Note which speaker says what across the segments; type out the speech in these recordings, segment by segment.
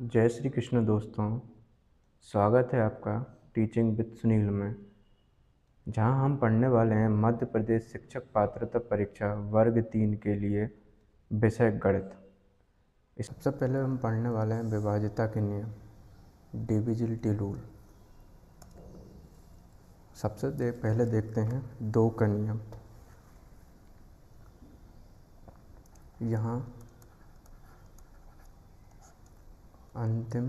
Speaker 1: जय श्री कृष्ण दोस्तों। स्वागत है आपका टीचिंग विद सुनील में, जहां हम पढ़ने वाले हैं मध्य प्रदेश शिक्षक पात्रता परीक्षा वर्ग 3 के लिए विषय गणित। सबसे पहले हम पढ़ने वाले हैं विभाज्यता के नियम, डिविजिबिलिटी रूल। पहले देखते हैं 2 का नियम। यहाँ अंतिम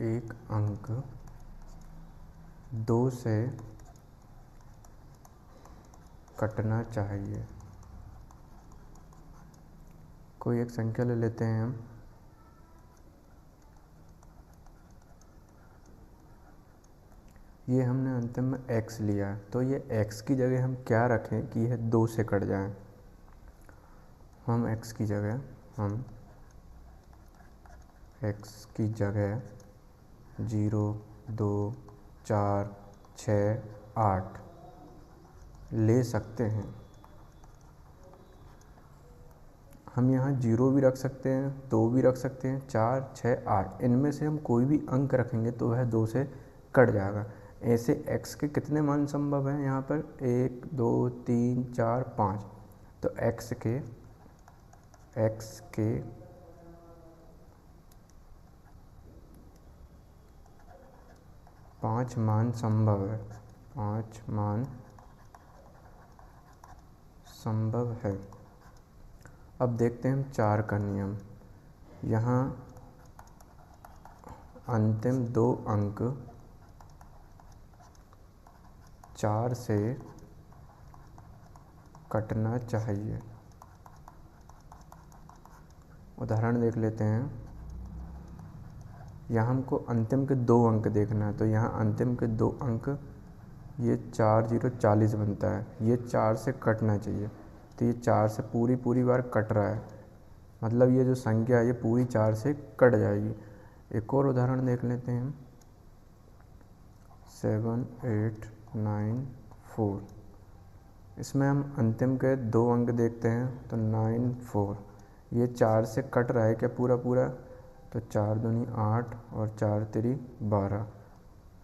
Speaker 1: एक अंक 2 से कटना चाहिए। कोई एक संख्या ले लेते हैं हम। ये हमने अंतिम में x लिया है, तो ये x की जगह हम क्या रखें कि यह 2 से कट जाए। हम x की जगह 0, 2, 4, 6, 8 ले सकते हैं। हम यहाँ 0 भी रख सकते हैं, 2 भी रख सकते हैं, 4, 6, 8 इनमें से हम कोई भी अंक रखेंगे तो वह 2 से कट जाएगा। ऐसे x के कितने मान संभव हैं यहाँ पर? 1, 2, 3, 4, 5। तो x के 5 मान संभव है। 5 मान संभव है। अब देखते हैं हम 4 का नियम। यहाँ अंतिम 2 अंक 4 से कटना चाहिए। उदाहरण देख लेते हैं। यहाँ हमको अंतिम के 2 अंक देखना है, तो यहाँ अंतिम के 2 अंक ये 4, 0, 40 बनता है। ये 4 से कटना चाहिए, तो ये 4 से पूरी बार कट रहा है, मतलब ये जो संख्या है ये पूरी 4 से कट जाएगी। एक और उदाहरण देख लेते हैं। 7, 8, 9, 4। इसमें हम अंतिम के 2 अंक देखते हैं, तो 9, 4। ये 4 से कट रहा है क्या पूरा? तो 4 दूनी 8 और 4 तिरी 12।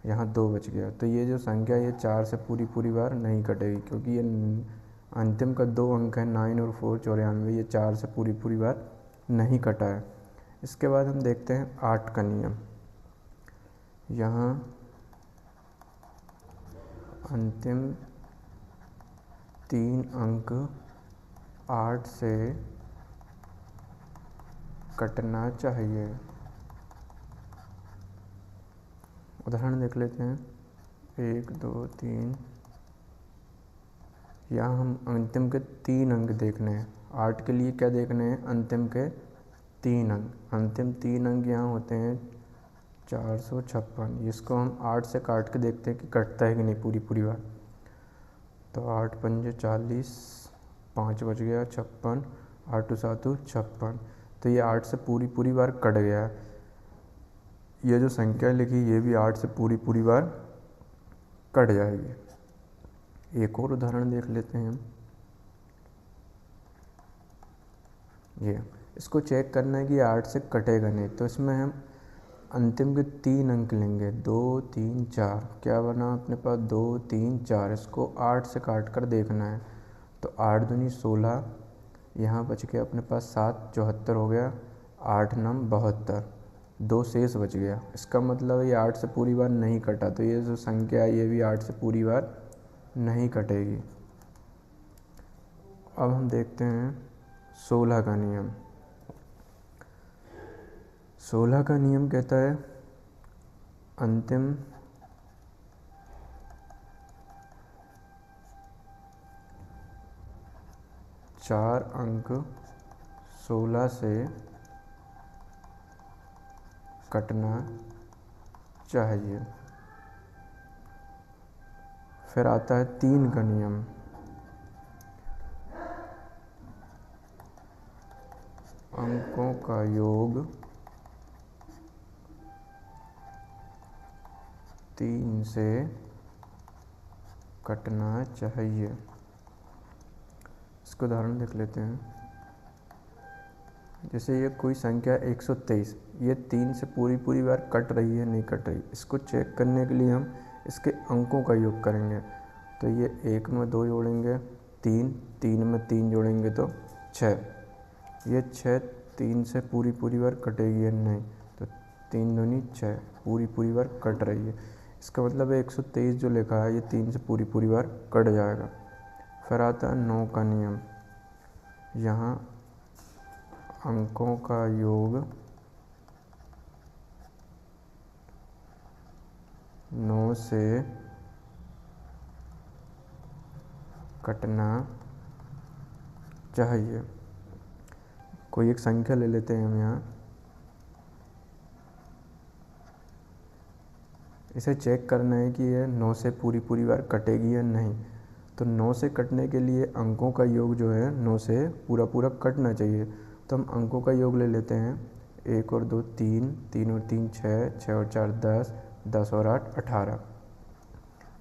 Speaker 1: यहाँ 2 बच गया, तो ये जो संख्या ये 4 से पूरी बार नहीं कटेगी, क्योंकि ये अंतिम का 2 अंक है 9 और 4, 94। ये 4 से पूरी बार नहीं कटा है। इसके बाद हम देखते हैं 8 का नियम। यहाँ अंतिम 3 अंक 8 से कटना चाहिए। उदाहरण देख लेते हैं। 1, 2, 3। यहाँ हम अंतिम के 3 अंक देखने हैं। 8 के लिए क्या देखने हैं? अंतिम के 3 अंक। अंतिम 3 अंक यहाँ होते हैं 456। इसको हम 8 से काट के देखते हैं कि कटता है कि नहीं पूरी बार। तो 8 पंजे 40, 5 बच गया 56, 8 7 56। तो ये 8 से पूरी बार कट गया है। ये जो संख्या लिखी ये भी 8 से पूरी बार कट जाएगी। एक और उदाहरण देख लेते हैं हम। ये इसको चेक करना है कि 8 से कटेगा नहीं, तो इसमें हम अंतिम के 3 अंक लेंगे। 2, 3, 4। क्या बना अपने पास? 2, 3, 4। इसको 8 से काट कर देखना है, तो 8 दूनी 16। यहाँ बच गया अपने पास 7, 74 हो गया। 8 9 72, 2 शेष बच गया। इसका मतलब ये 8 से पूरी बार नहीं कटा, तो ये जो संख्या है ये भी 8 से पूरी बार नहीं कटेगी। अब हम देखते हैं 16 का नियम। 16 का नियम कहता है अंतिम 4 अंक 16 से कटना चाहिए। फिर आता है 3 का नियम। अंकों का योग 3 से कटना चाहिए। इसको उदाहरण देख लेते हैं। जैसे ये कोई संख्या 123, ये 3 से पूरी बार कट रही है नहीं कट रही, इसको चेक करने के लिए हम इसके अंकों का योग करेंगे। तो ये 1 में 2 जोड़ेंगे 3, 3 में 3 जोड़ेंगे तो 6, ये 6 3 से पूरी बार कटेगी या नहीं, तो 3 दूनी 6, पूरी बार कट रही है। इसका मतलब है 123 जो लिखा है ये 3 से पूरी बार कट जाएगा। फिर आता है 9 का नियम। यहाँ अंकों का योग 9 से कटना चाहिए। कोई एक संख्या ले लेते हैं हम यहाँ, इसे चेक करना है कि ये 9 से पूरी बार कटेगी या नहीं। तो 9 से कटने के लिए अंकों का योग जो है 9 से पूरा कटना चाहिए। तो हम अंकों का योग ले लेते हैं, 1 और 2 3, 3 और 3 6, 6 और 4 10, 10 और 8 18।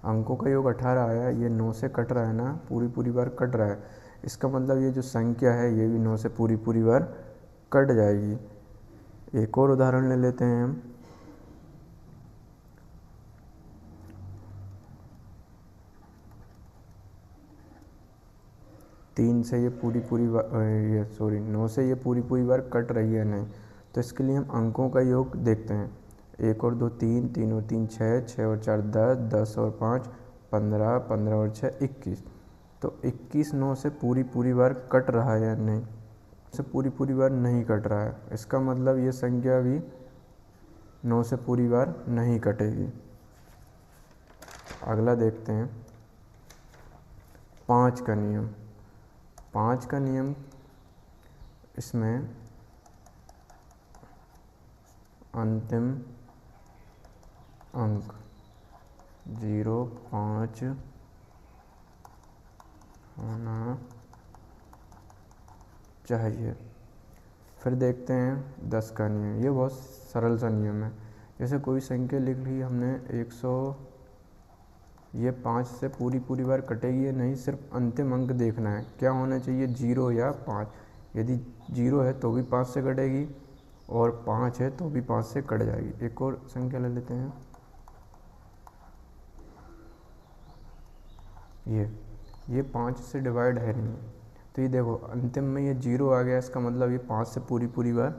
Speaker 1: अंकों का योग 18 आया, ये 9 से कट रहा है ना, पूरी बार कट रहा है। इसका मतलब ये जो संख्या है ये भी 9 से पूरी बार कट जाएगी। एक और उदाहरण ले लेते हैं हम, तीन से ये पूरी बार ये सॉरी 9 से ये पूरी बार कट रही है नहीं। तो इसके लिए हम अंकों का योग देखते हैं, 1 और 2 3, 3 और 3 6, 6 और 4 10, 10 और 5 15, 15 और 6 21। तो 21 9 से पूरी बार कट रहा है या नहीं, से पूरी बार नहीं कट रहा है। इसका मतलब ये संख्या भी 9 से पूरी बार नहीं कटेगी। अगला देखते हैं 5 का नियम। 5 का नियम, इसमें अंतिम अंक 0 5 होना चाहिए। फिर देखते हैं 10 का नियम। ये बहुत सरल सा नियम है। जैसे कोई संख्या लिख ली हमने 100, ये 5 से पूरी बार कटेगी या नहीं, सिर्फ अंतिम अंक देखना है, क्या होना चाहिए 0 या 5। यदि 0 है तो भी 5 से कटेगी और 5 है तो भी 5 से कट जाएगी। एक और संख्या ले लेते हैं, ये 5 से डिवाइड है नहीं, तो ये देखो अंतिम में ये 0 आ गया, इसका मतलब ये 5 से पूरी बार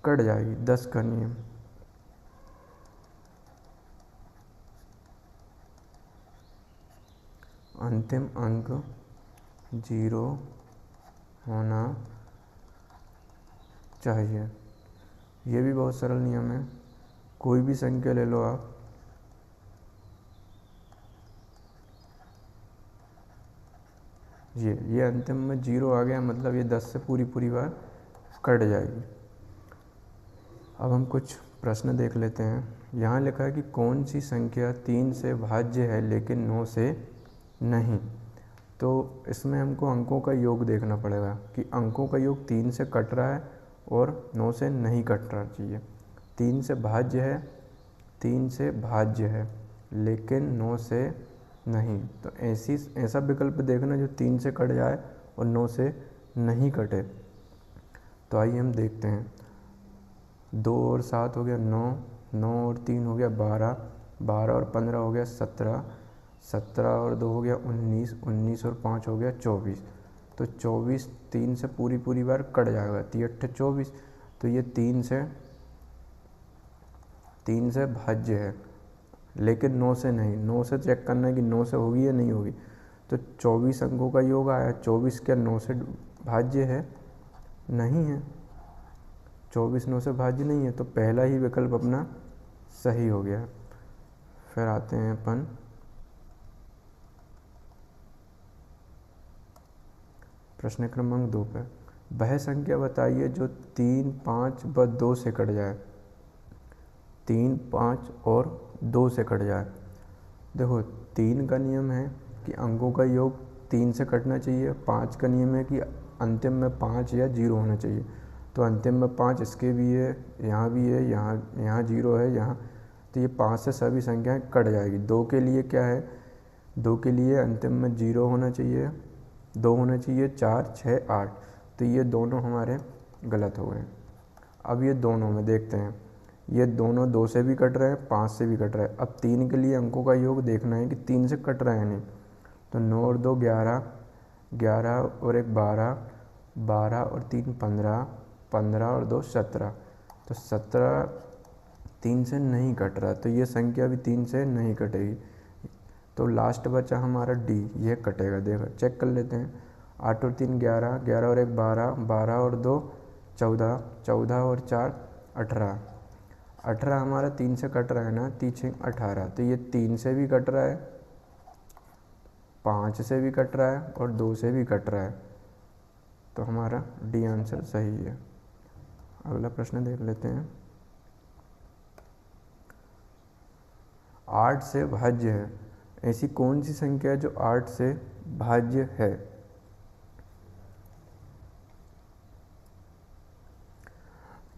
Speaker 1: कट जाएगी। 10 का नियम, अंतिम अंक 0 होना चाहिए। ये भी बहुत सरल नियम है। कोई भी संख्या ले लो आप, ये अंतिम में 0 आ गया, मतलब ये 10 से पूरी बार कट जाएगी। अब हम कुछ प्रश्न देख लेते हैं। यहाँ लिखा है कि कौन सी संख्या 3 से भाज्य है लेकिन 9 से नहीं। तो इसमें हमको अंकों का योग देखना पड़ेगा कि अंकों का योग 3 से कट रहा है और 9 से नहीं कट रहा चाहिए। 3 से भाज्य है, 3 से भाज्य है लेकिन 9 से नहीं। तो ऐसा विकल्प देखना जो 3 से कट जाए और 9 से नहीं कटे। तो आइए हम देखते हैं, 2 और 7 हो गया 9, 9 और 3 हो गया 12, 12 और 15 हो गया 17, 17 और 2 हो गया 19, 19 और 5 हो गया 24। तो 24 3 से पूरी बार कट जाएगा, 3 24। तो ये 3 से भाज्य है लेकिन 9 से नहीं। 9 से चेक करना है कि 9 से होगी या नहीं होगी। तो 24 अंकों का योग आया, 24 क्या 9 से भाज्य है? नहीं है, 24 9 से भाज्य नहीं है। तो पहला ही विकल्प अपना सही हो गया। फिर आते हैं अपन प्रश्न क्रमांक 2 पे। वह संख्या बताइए जो 3 5 व 2 से कट जाए। 3 5 और 2 से कट जाए। देखो 3 का नियम है कि अंकों का योग 3 से कटना चाहिए। 5 का नियम है कि अंतिम में 5 या 0 होना चाहिए। तो अंतिम में 5 इसके भी है, यहाँ भी है, यहाँ 0 है, यहाँ। तो ये 5 से सभी संख्याएं कट जाएगी। 2 के लिए क्या है, 2 के लिए अंतिम में 0 होना चाहिए, 2 होना चाहिए, 4 6 8। तो ये दोनों हमारे गलत हो गए। अब ये दोनों में देखते हैं, ये दोनों 2 से भी कट रहे हैं, 5 से भी कट रहे हैं। अब 3 के लिए अंकों का योग देखना है कि 3 से कट रहे हैं नहीं। तो 9 और 2 11, 11 और 1 12, 12 और 3 15, 15 और 2 17। तो 17 3 से नहीं कट रहा, तो ये संख्या भी 3 से नहीं कटेगी। तो लास्ट बचा हमारा डी, ये कटेगा। देखो चेक कर लेते हैं। 8 और 3 11, 11 और 1 12, 12 और 2 14, 14 और 4 18, 18 हमारा 3 से कट रहा है ना, 3 18। तो ये 3 से भी कट रहा है, 5 से भी कट रहा है और 2 से भी कट रहा है। तो हमारा डी आंसर सही है। अगला प्रश्न देख लेते हैं। 8 से भाज्य है, ऐसी कौन सी संख्या है जो 8 से भाज्य है?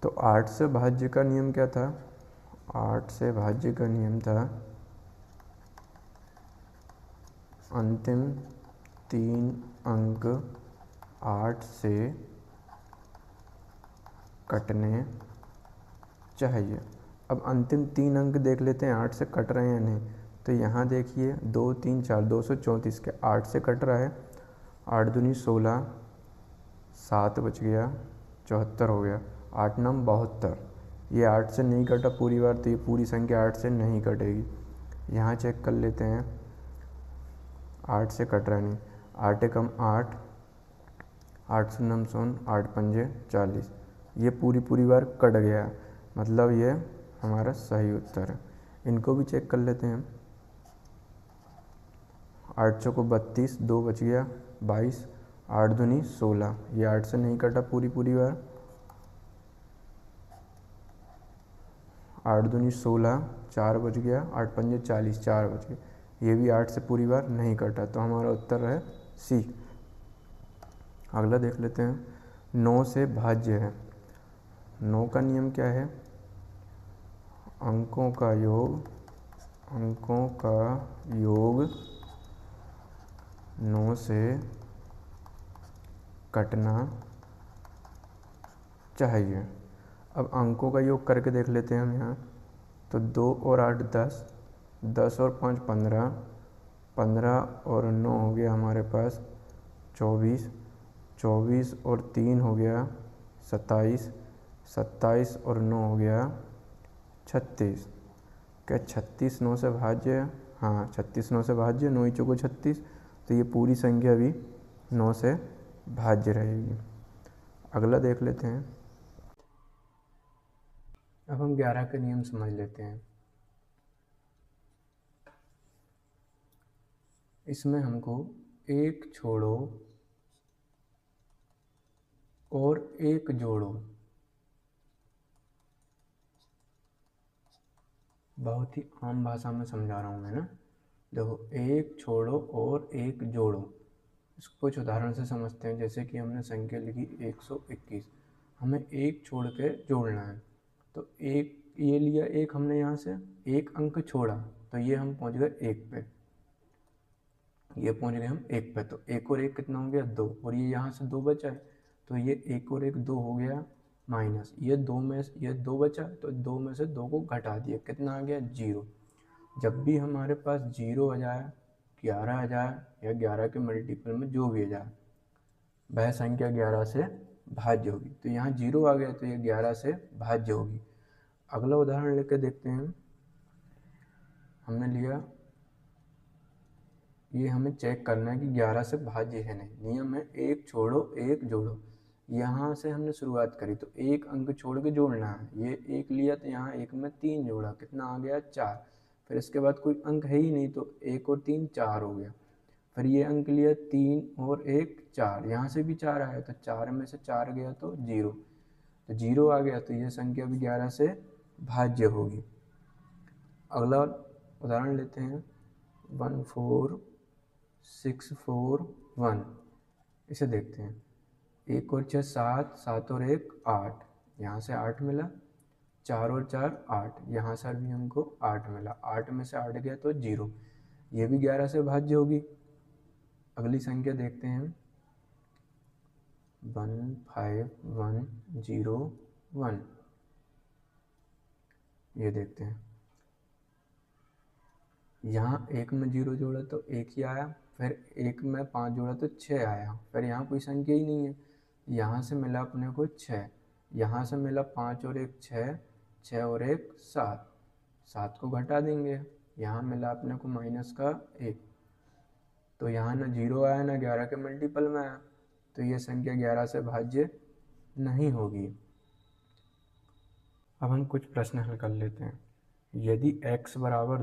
Speaker 1: तो 8 से भाज्य का नियम क्या था? 8 से भाज्य का नियम था अंतिम 3 अंक 8 से कटने चाहिए। अब अंतिम 3 अंक देख लेते हैं 8 से कट रहे हैं या नहीं। तो यहाँ देखिए 2 3 4, 234 के 8 से कट रहा है। 8 दूनी 16, 7 बच गया, 74 हो गया। 8 9 72, ये 8 से नहीं कटा पूरी बार, तो ये पूरी संख्या 8 से नहीं कटेगी। यहाँ चेक कर लेते हैं, 8 से कट रहा नहीं। 8 एकम 8, 8 शून्यम शून्य, 8 पंजे 40, ये पूरी बार कट गया, मतलब ये हमारा सही उत्तर है। इनको भी चेक कर लेते हैं। 8 चौको 32, 2 बच गया 22, 8 दूनी 16, ये 8 से नहीं कटा पूरी बार। 8 दूनी 16, 4 बच गया, 8 पंजे 40, 4 बच गए, ये भी 8 से पूरी बार नहीं कटा। तो हमारा उत्तर है सी। अगला देख लेते हैं। 9 से भाज्य है। 9 का नियम क्या है? अंकों का योग 9 से कटना चाहिए। अब अंकों का योग करके देख लेते हैं हम यहाँ। तो 2 और 8 10, 10 और 5 15, 15 और 9 हो गया हमारे पास 24, 24 और 3 हो गया 27, 27 और 9 हो गया 36। क्या 36 9 से भाज्य है? हाँ, 36 9 से भाज्य, 9 चौको 36, तो ये पूरी संख्या भी 9 से भाज्य रहेगी। अगला देख लेते हैं। अब हम 11 के नियम समझ लेते हैं। इसमें हमको एक छोड़ो और एक जोड़ो, बहुत ही आम भाषा में समझा रहा हूँ मैं ना। देखो, एक छोड़ो और एक जोड़ो, इसको कुछ उदाहरण से समझते हैं। जैसे कि हमने संख्या लिखी 121, हमें एक छोड़ के जोड़ना है। तो एक ये लिया, एक हमने यहाँ से एक अंक छोड़ा, तो ये हम पहुँच गए 1 पे, ये पहुँच गए हम 1 पे। तो 1 और 1 कितना हो गया? 2, और ये यहाँ से 2 बचा है, तो ये 1 और 1 2 हो गया माइनस, ये 2 बचा, तो 2 में से 2 को घटा दिया, कितना आ गया? 0। जब भी हमारे पास 0 आ जाए, 11 आ जाए, या 11 के मल्टीपल में जो भी आ जाए, वह संख्या 11 से भाज्य होगी। तो यहाँ 0 आ गया, तो ये 11 से भाज्य होगी। अगला उदाहरण लेकर देखते हैं। हमने लिया, ये हमें चेक करना है कि 11 से भाज्य है नहीं। नियम है एक छोड़ो एक जोड़ो। यहाँ से हमने शुरुआत करी, तो एक अंक छोड़ के जोड़ना है। ये 1 लिया, तो यहाँ 1 में 3 जोड़ा, कितना आ गया? 4। फिर इसके बाद कोई अंक है ही नहीं, तो 1 और 3 4 हो गया। फिर ये अंक लिया 3 और 1 4, यहाँ से भी 4 आया, तो 4 में से 4 गया तो 0, तो 0 आ गया, तो ये संख्या भी 11 से भाज्य होगी। अगला उदाहरण लेते हैं। 1 4 6 4 1, इसे देखते हैं। 1 और 6 7, 7 और 1 8, यहाँ से 8 मिला। 4 और 4 8, यहाँ से भी हमको 8 मिला। 8 में से 8 गया तो 0, ये भी 11 से भाज्य होगी। अगली संख्या देखते हैं। 15101। ये देखते हैं, यहाँ एक में 0 जोड़ा तो 1 ही आया, फिर एक में 5 जोड़ा तो 6 आया, फिर यहाँ कोई संख्या ही नहीं है। यहाँ से मिला अपने को 6, यहाँ से मिला 5 और 1 6, 6 और 1 7, 7 को घटा देंगे, यहाँ मिला अपने को माइनस का 1, तो यहाँ ना 0 आया ना 11 के मल्टीपल में आया, तो ये संख्या 11 से भाज्य नहीं होगी। अब हम कुछ प्रश्न हल कर लेते हैं। यदि x बराबर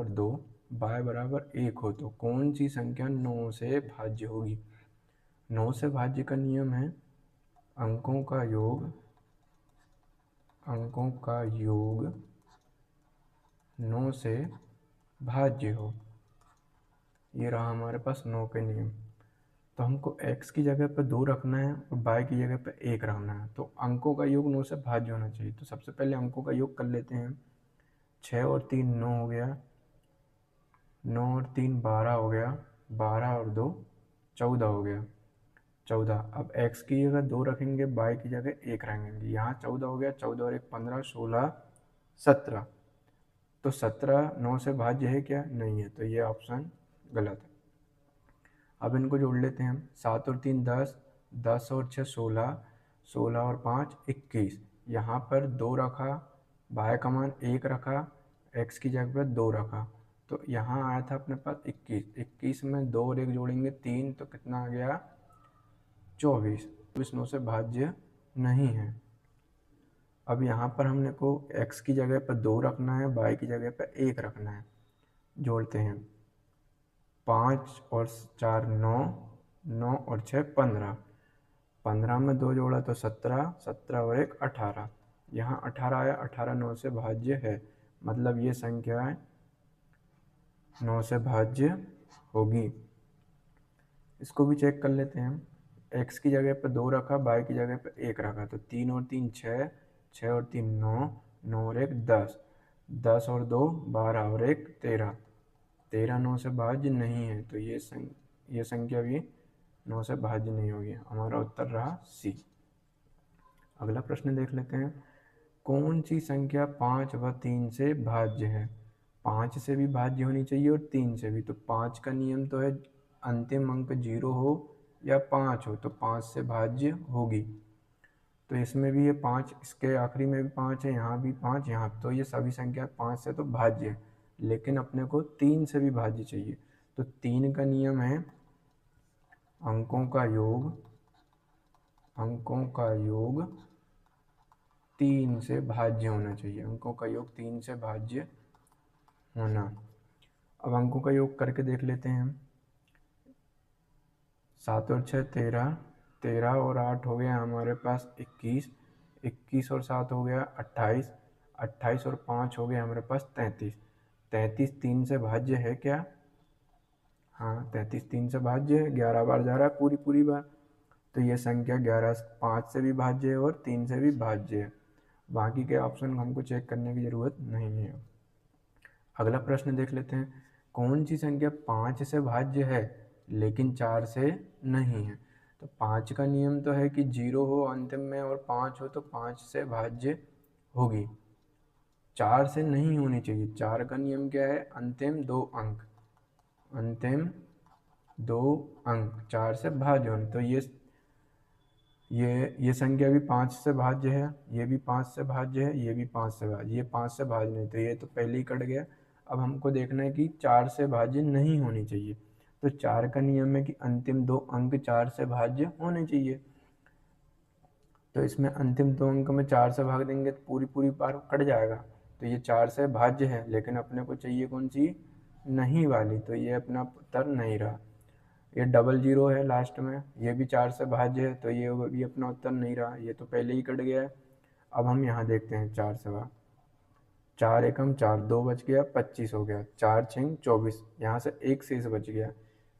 Speaker 1: 2, y बराबर 1 हो तो कौन सी संख्या 9 से भाज्य होगी। 9 से भाज्य का नियम है अंकों का योग 9 से भाज्य हो। ये रहा हमारे पास 9 के नियम। तो हमको x की जगह पर 2 रखना है और y की जगह पर 1 रखना है, तो अंकों का योग 9 से भाज्य होना चाहिए। तो सबसे पहले अंकों का योग कर लेते हैं। 6 और 3 9 हो गया, 9 और 3 12 हो गया, 12 और 2 14 हो गया, 14। अब x की जगह 2 रखेंगे, y की जगह 1 रखेंगे, यहाँ 14 हो गया, 14 और 1 15, 16 17। तो 17 9 से भाज्य है क्या? नहीं है, तो ये ऑप्शन गलत है। अब इनको जोड़ लेते हैं हम। 7 और 3 10, 10 और 6 16, 16 और 5 21। यहाँ पर 2 रखा, y का मान 1 रखा, x की जगह पर 2 रखा, तो यहाँ आया था अपने पास 21। 21 में 2 और 1 जोड़ेंगे 3, तो कितना आ गया? 24। 24 9 से भाज्य नहीं है। अब यहाँ पर हमने को x की जगह पर 2 रखना है, y की जगह पर 1 रखना है। जोड़ते हैं। 5 और 4 9, 9 और 6 15, 15 में 2 जोड़ा तो 17, 17 और 1 18। यहाँ 18 आया, 18 9 से भाज्य है, मतलब ये संख्या 9 से भाज्य होगी। इसको भी चेक कर लेते हैं हम। x की जगह पर 2 रखा, y की जगह पर 1 रखा, तो 3 और 3 6, 6 और 3 9, 9 और 1 10, 10 और 2 12 और 1 13, 13 9 से भाज्य नहीं है, तो ये संख्या भी 9 से भाज्य नहीं होगी। हमारा उत्तर रहा सी। अगला प्रश्न देख लेते हैं। कौन सी संख्या 5 व 3 से भाज्य है? 5 से भी भाज्य होनी चाहिए और 3 से भी। तो 5 का नियम तो है अंतिम अंक 0 हो या 5 हो, तो 5 से भाज्य होगी। तो इसमें भी ये 5, इसके आखिरी में भी 5 है, यहाँ भी 5, यहाँ, तो ये सभी संख्या 5 से तो भाज्य है, लेकिन अपने को 3 से भी भाज्य चाहिए। तो 3 का नियम है अंकों का योग 3 से भाज्य होना चाहिए। अंकों का योग 3 से भाज्य होना। अब अंकों का योग करके देख लेते हैं हम। 7 और 6 13, 13 और 8 हो गया हमारे पास 21, 21 और 7 हो गया 28, 28 और 5 हो गया हमारे पास 33, 33 3 से भाज्य है क्या? हाँ, 33 3 से भाज्य है, 11 बार जा रहा है पूरी बार, तो ये संख्या 11 5 से भी भाज्य है और 3 से भी भाज्य है। बाकी के ऑप्शन हमको चेक करने की ज़रूरत नहीं है। अगला प्रश्न देख लेते हैं। कौन सी संख्या 5 से भाज्य है लेकिन 4 से नहीं है? तो 5 का नियम तो है कि 0 हो अंतिम में और 5 हो तो 5 से भाज्य होगी, 4 से नहीं होनी चाहिए। 4 का नियम क्या है? अंतिम 2 अंक, 4 से भाज्य होने। तो ये संख्या भी 5 से भाज्य है, ये भी 5 से भाज्य है, ये भी 5 से भाज्य, ये 5 से भाज्य नहीं, तो ये तो पहले ही कट गया। अब हमको देखना है कि 4 से भाज्य नहीं होनी चाहिए। तो 4 का नियम है कि अंतिम 2 अंक 4 से भाज्य होने चाहिए। तो इसमें अंतिम 2 अंक में 4 से भाग देंगे तो पूरी बार कट जाएगा। तो ये 4 से भाज्य है, लेकिन अपने को चाहिए कौन सी? नहीं वाली, तो ये अपना उत्तर नहीं रहा। ये 00 है लास्ट में, ये भी 4 से भाज्य है, तो ये भी अपना उत्तर नहीं रहा, ये तो पहले ही कट गया है। अब हम यहाँ देखते हैं 4 से भाग, 4 एकम 4, 2 बच गया 25 हो गया, 4 6 24, यहाँ से 1 शेष बच गया,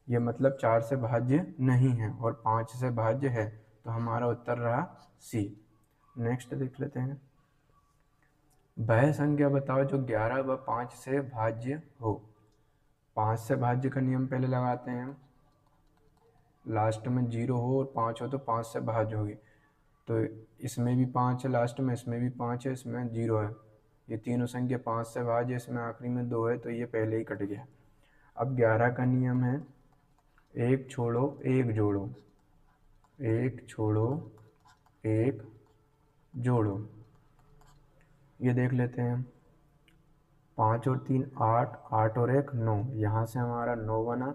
Speaker 1: ये मतलब 4 से भाज्य नहीं है और 5 से भाज्य है, तो हमारा उत्तर रहा सी। नेक्स्ट देख लेते हैं। वह संख्या बताओ जो 11 व 5 से भाज्य हो। 5 से भाज्य का नियम पहले लगाते हैं। लास्ट में 0 हो और 5 हो तो 5 से भाज्य होगी। तो इसमें भी 5 है लास्ट में, इसमें भी 5 है, इसमें 0 है। ये तीनों संख्या 5 से भाज्य, इसमें आखिरी में 2 है तो ये पहले ही कट गया। अब 11 का नियम है एक छोड़ो एक जोड़ो, एक छोड़ो एक जोड़ो। ये देख लेते हैं, 5 और 3 8, 8 और 1 9, यहाँ से हमारा 9 बना।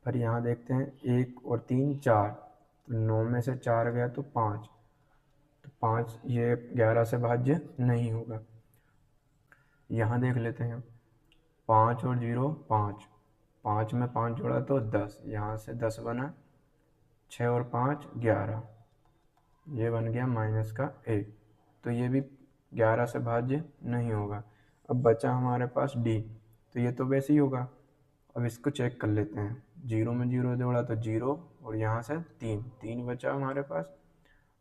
Speaker 1: फिर यहाँ देखते हैं 1 और 3 4, तो 9 में से 4 गया तो 5, तो 5 ये 11 से भाज्य नहीं होगा। यहाँ देख लेते हैं 5 और 0 5, 5 में 5 जोड़ा तो 10, यहाँ से 10 बना। 6 और 5 11, ये बन गया -1, तो ये भी 11 से भाज्य नहीं होगा। अब बचा हमारे पास D, तो ये तो वैसे ही होगा। अब इसको चेक कर लेते हैं, 0 में 0 जोड़ा तो 0, और यहाँ से 3 बचा हमारे पास,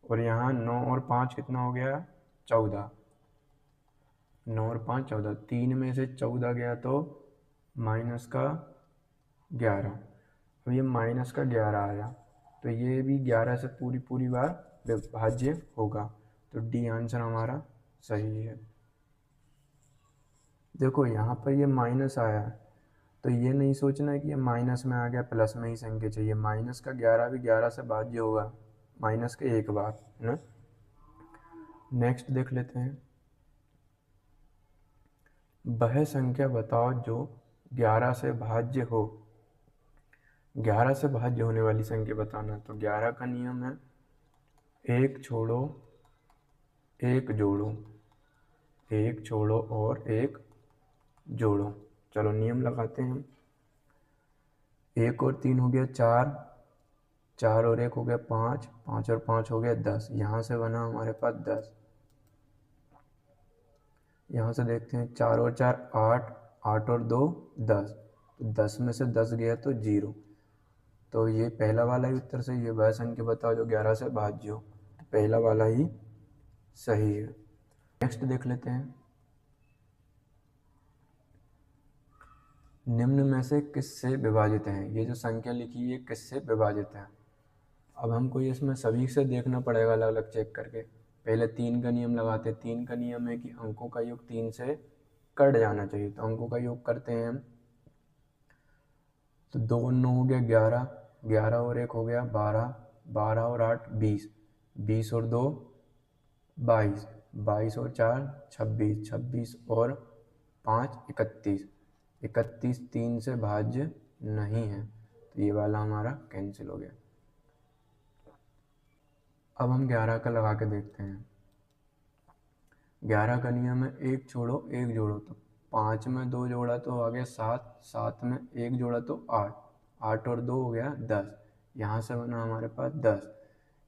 Speaker 1: और यहाँ 9 और 5 कितना हो गया 14, 9 और 5 14, 3 में से 14 गया तो -11। अब ये -11 आया, तो ये भी 11 से पूरी बार विभाज्य होगा, तो डी आंसर हमारा सही है। देखो यहाँ पर ये माइनस आया, तो ये नहीं सोचना है कि ये माइनस में आ गया, प्लस में ही संख्या चाहिए। -11 भी 11 से भाज्य होगा, माइनस के एक बार, है ना। नेक्स्ट देख लेते हैं, वह संख्या बताओ जो 11 से भाज्य हो। 11 से भाज्य होने वाली संख्या बताना, तो 11 का नियम है एक छोड़ो एक जोड़ो, एक छोड़ो और एक जोड़ो। चलो नियम लगाते हैं, 1 और 3 हो गया 4, 4 और 1 हो गया 5, 5 और 5 हो गया 10, यहाँ से बना हमारे पास 10। यहाँ से देखते हैं 4 और 4 8, 8 और 2 10, तो 10 में से 10 गया तो 0, तो ये पहला वाला ही उत्तर सही है। वह संख्या बताओ जो 11 से भाज्य हो, तो पहला वाला ही सही है। नेक्स्ट देख लेते हैं, निम्न में से किससे विभाजित है। ये जो संख्या लिखी है किससे विभाजित है। अब हमको ये इसमें सभी से देखना पड़ेगा अलग अलग चेक करके। पहले 3 का नियम लगाते। 3 का नियम है कि अंकों का योग 3 से कट जाना चाहिए, तो अंकों का योग करते हैं हम। तो 2 और 9 हो गया 11, 11 और 1 हो गया 12, 12 और 8 20, 20 और 2 22, 22 और 4 26, 26 और 5 31, 31 3 से भाज्य नहीं है, तो ये वाला हमारा कैंसिल हो गया। अब हम 11 का लगा के देखते हैं। 11 का नियम है एक छोड़ो एक जोड़ो, तो 5 में 2 जोड़ा तो आ गया 7, 7 में 1 जोड़ा तो 8, 8 और 2 हो गया 10, यहाँ से बना हमारे पास 10।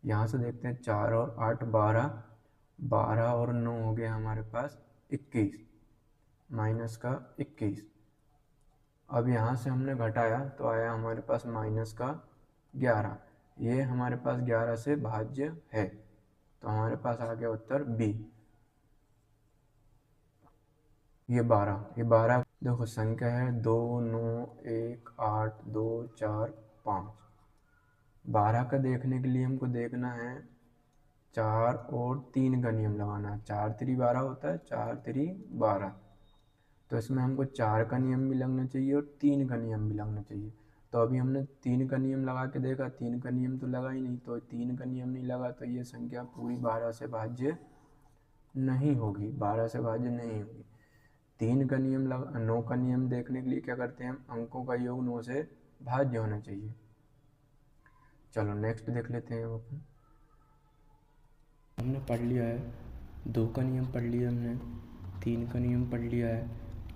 Speaker 1: यहाँ से देखते हैं 4 और 8 12, 12 और 9 हो गया हमारे पास 21, -21। अब यहाँ से हमने घटाया तो आया हमारे पास -11, ये हमारे पास 11 से भाज्य है, तो हमारे पास आ गया उत्तर बी। ये 12 देखो संख्या है 2 9 1 8 2 4 5। 12 का देखने के लिए हमको देखना है 4 और 3 का नियम लगाना है। 4 3 12 होता है, 4 3 12, तो इसमें हमको 4 का नियम भी लगना चाहिए और 3 का नियम भी लगना चाहिए। तो अभी हमने 3 का नियम लगा के देखा, 3 का नियम तो लगा ही नहीं, तो 3 का नियम नहीं लगा तो ये संख्या पूरी 12 से भाज्य नहीं होगी, 12 से भाज्य नहीं होगी। 3 का नियम 9 का नियम देखने के लिए क्या करते हैं हम, अंकों का योग 9 से भाज्य होना चाहिए। चलो नेक्स्ट देख लेते हैं। हमने पढ़ लिया है 2 का नियम पढ़ लिया हमने, 3 का नियम पढ़ लिया है,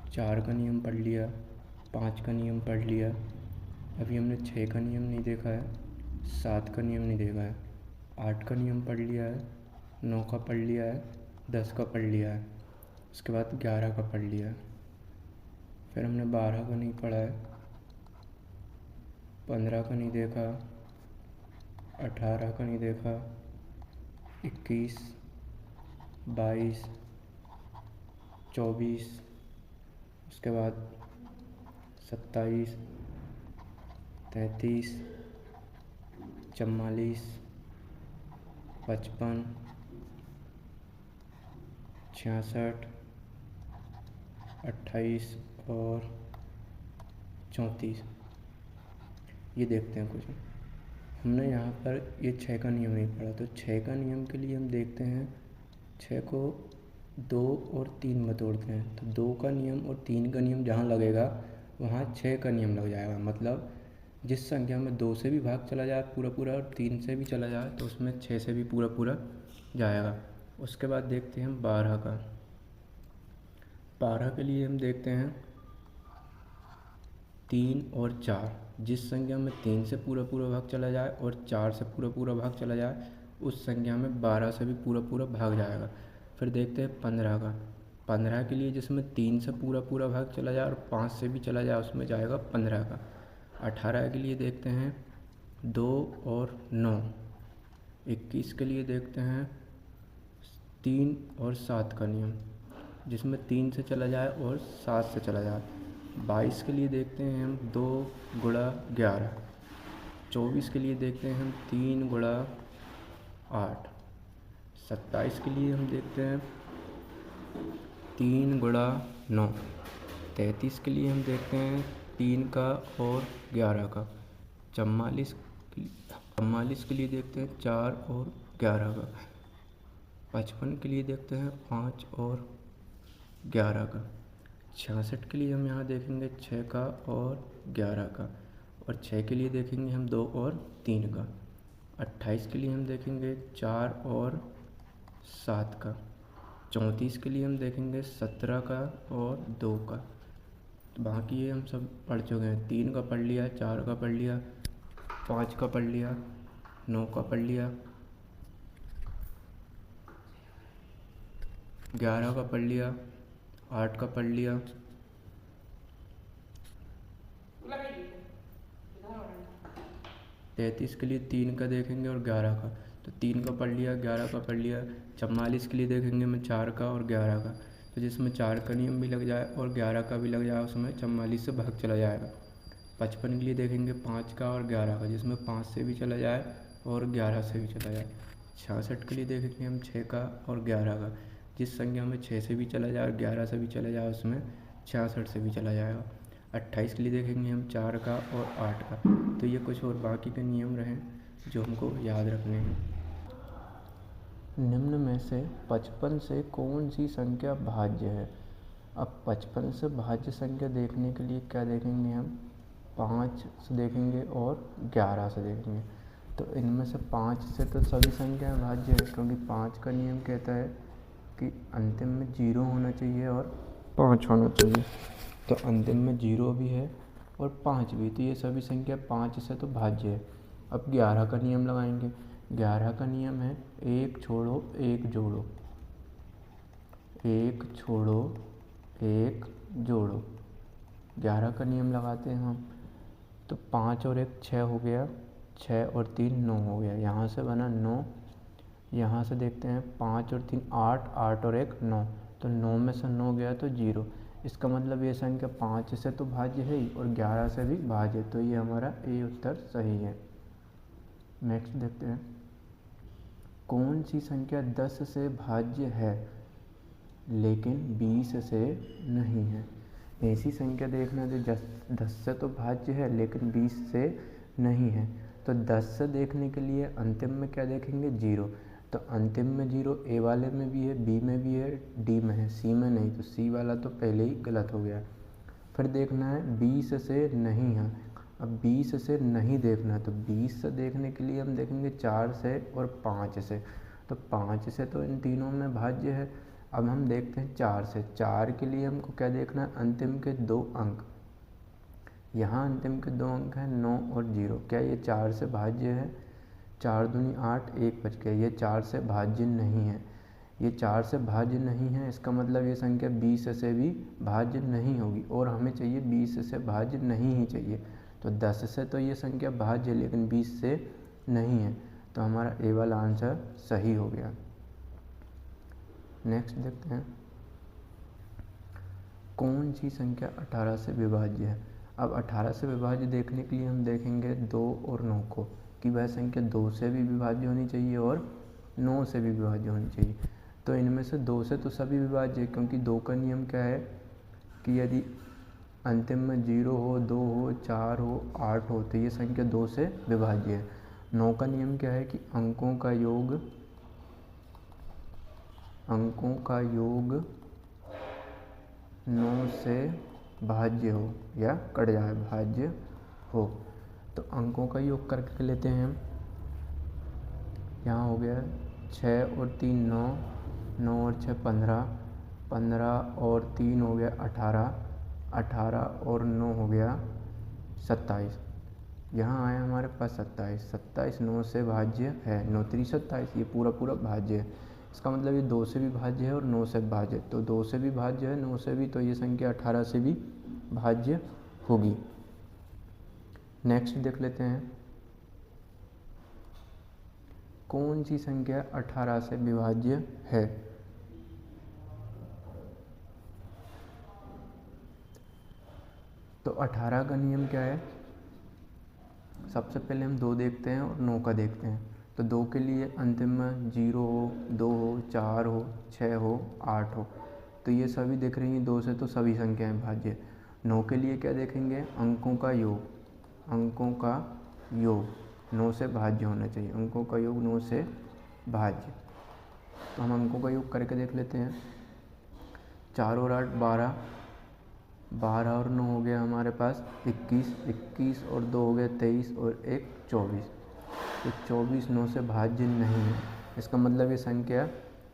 Speaker 1: 4 का नियम पढ़ लिया, 5 का नियम पढ़ लिया। अभी हमने 6 का नियम नहीं देखा है, 7 का नियम नहीं देखा है, 8 का नियम पढ़ लिया है, 9 का पढ़ लिया है, 10 का पढ़ लिया है, उसके बाद 11 का पढ़ लिया है। फिर हमने 12 का नहीं पढ़ा है, 15 का नहीं देखा, 18 का नहीं देखा, 21 22 24, उसके बाद 27 33 44, 55, 66, 28 और 34। ये देखते हैं कुछ। हमने यहाँ पर ये 6 का नियम नहीं पढ़ा, तो 6 का नियम के लिए हम देखते हैं 6 को 2 और 3 में तोड़ते हैं। तो 2 का नियम और 3 का नियम जहाँ लगेगा वहाँ 6 का नियम लग जाएगा। मतलब जिस संख्या में 2 से भी भाग चला जाए पूरा पूरा और 3 से भी चला जाए तो उसमें 6 से भी पूरा पूरा जाएगा। उसके बाद देखते हैं हम 12 का। 12 के लिए हम देखते हैं 3 और 4। जिस संख्या में 3 से पूरा पूरा भाग चला जाए और 4 से पूरा पूरा भाग चला जाए उस संख्या में 12 से भी पूरा पूरा भाग जाएगा। फिर देखते हैं 15 का। 15 के लिए जिसमें 3 से पूरा पूरा भाग चला जाए और 5 से भी चला जाए उसमें जाएगा 15 का। 18 के लिए देखते हैं 2 और 9। 21 के लिए देखते हैं 3 और 7 का नियम, जिसमें 3 से चला जाए और 7 से चला जाए। 22 के लिए देखते हैं हम 2 गुणा 11। 24 के लिए देखते हैं हम 3 गुणा 8। 27 के लिए हम देखते हैं 3 गुणा 9। 33 के लिए हम देखते हैं 3 का और 11 का। 44 के लिए देखते हैं 4 और 11 का। 55 के लिए देखते हैं 5 और 11 का। 66 के लिए हम यहाँ देखेंगे 6 का और 11 का। और 6 के लिए देखेंगे हम 2 और 3 का। 28 के लिए हम देखेंगे 4 और 7 का। 34 के लिए हम देखेंगे 17 का और 2 का। तो बाकी ये हम सब पढ़ चुके हैं। 3 का पढ़ लिया, 4 का पढ़ लिया, 5 का पढ़ लिया, 9 का पढ़ लिया, 11 का पढ़ लिया, 8 का पढ़ लिया, 33 के लिए 3 का देखेंगे और 11 का। तो 3 का पढ़ लिया, 11 का पढ़ लिया। 44 के लिए देखेंगे मैं 4 का और 11 का। तो जिसमें 4 का नियम भी लग जाए और 11 का भी लग जाए उसमें 44 से भाग चला जाएगा। 55 के लिए देखेंगे 5 का और 11 का, जिसमें 5 से भी चला जाए और 11 से भी चला जाए। 66 के लिए देखेंगे हम 6 का और 11 का। जिस संख्या में 6 से भी चला जाए और 11 से भी चला जाए उसमें 66 से भी चला जाएगा। 28 के लिए देखेंगे हम 4 का और 8 का। तो ये कुछ और बाकी के नियम रहे जो हमको याद रखने हैं। निम्न में से 55 से कौन सी संख्या भाज्य है? अब 55 से भाज्य संख्या देखने के लिए क्या देखेंगे हम? 5 से देखेंगे और 11 से देखेंगे। तो इनमें से 5 से तो सभी संख्याएं भाज्य है, क्योंकि 5 का नियम कहता है कि अंतिम में 0 होना चाहिए और 5 होना चाहिए। तो अंतिम में 0 भी है और 5 भी, तो ये सभी संख्या 5 से तो भाज्य है। अब 11 का नियम लगाएंगे। 11 का नियम है 1 छोड़ो 1 जोड़ो, 1 छोड़ो 1 जोड़ो। 11 का नियम लगाते हैं हम, तो 5 और 1 6 हो गया, 6 और 3 9 हो गया। यहाँ से बना 9। यहाँ से देखते हैं 5 और 3 8, 8 और 1 9। तो 9 में से 9 गया तो 0। इसका मतलब ये संख्या 5 से तो भाज्य है ही और 11 से भी भाज्य है। तो ये हमारा ए उत्तर सही है। नेक्स्ट देखते हैं, कौन सी संख्या 10 से भाज्य है लेकिन 20 से नहीं है? ऐसी संख्या देखना जो 10 से तो भाज्य है लेकिन 20 से नहीं है। तो 10 से देखने के लिए अंतिम में क्या देखेंगे? 0। तो अंतिम में 0 ए वाले में भी है, बी में भी है, डी में है, सी में नहीं। तो सी वाला तो पहले ही गलत हो गया। फिर देखना है 20 से नहीं है। अब 20 से नहीं देखना है, तो 20 से देखने के लिए हम देखेंगे 4 से और 5 से। तो 5 से तो इन तीनों में भाज्य है। अब हम देखते हैं 4 से। 4 के लिए हमको क्या देखना है? अंतिम के 2 अंक। यहाँ अंतिम के 2 अंक हैं 9 और 0। क्या ये 4 से भाज्य है? 4 दूनी 8, 1 बच गया। ये 4 से भाज्य नहीं है। ये 4 से भाज्य नहीं है, इसका मतलब ये संख्या 20 से भी भाज्य नहीं होगी और हमें चाहिए 20 से भाज्य नहीं ही चाहिए। तो 10 से तो ये संख्या भाज्य है लेकिन 20 से नहीं है। तो हमारा ए वाला आंसर सही हो गया। नेक्स्ट देखते हैं, कौन सी संख्या 18 से विभाज्य है? अब 18 से विभाज्य देखने के लिए हम देखेंगे 2 और 9 को। कि वह संख्या 2 से भी विभाज्य होनी चाहिए और 9 से भी विभाज्य होनी चाहिए। तो इनमें से 2 से तो सभी विभाज्य है, क्योंकि 2 का नियम क्या है कि यदि अंतिम में 0 हो, 2 हो, 4 हो, 8 हो तो ये संख्या 2 से विभाज्य है। 9 का नियम क्या है कि अंकों का योग 9 से भाज्य हो या कट जाए, भाज्य हो। तो अंकों का योग करके लेते हैं हम। यहाँ हो गया 6 और 3 9, 9 और 6 15, 15 और 3 हो गया 18, 18 और 9 हो गया 27। यहाँ आया हमारे पास 27, 27 9 से भाज्य है, 9 3 27, ये पूरा पूरा भाज्य है। इसका मतलब ये 2 से भी भाज्य है और 9 से भाज्य है। तो 2 से भी भाज्य है, 9 से भी, तो ये संख्या 18 से भी भाज्य होगी। नेक्स्ट देख लेते हैं कौन सी संख्या 18 से विभाज्य है। तो 18 का नियम क्या है, सबसे पहले हम 2 देखते हैं और 9 का देखते हैं। तो 2 के लिए अंतिम में 0 हो, 2 हो, 4 हो, 6 हो, 8 हो, तो ये सभी दिख रही हैं 2 से, तो सभी संख्याएं भाज्य। 9 के लिए क्या देखेंगे, अंकों का योग, अंकों का योग 9 से भाज्य होना चाहिए, अंकों का योग 9 से भाज्य। तो हम अंकों का योग करके देख लेते हैं। 4 और 8 12, 12 और 9 हो गया हमारे पास 21, 21 और 2 हो गया 23 और 1 24। तो 24 9 से भाज्य नहीं है, इसका मतलब ये संख्या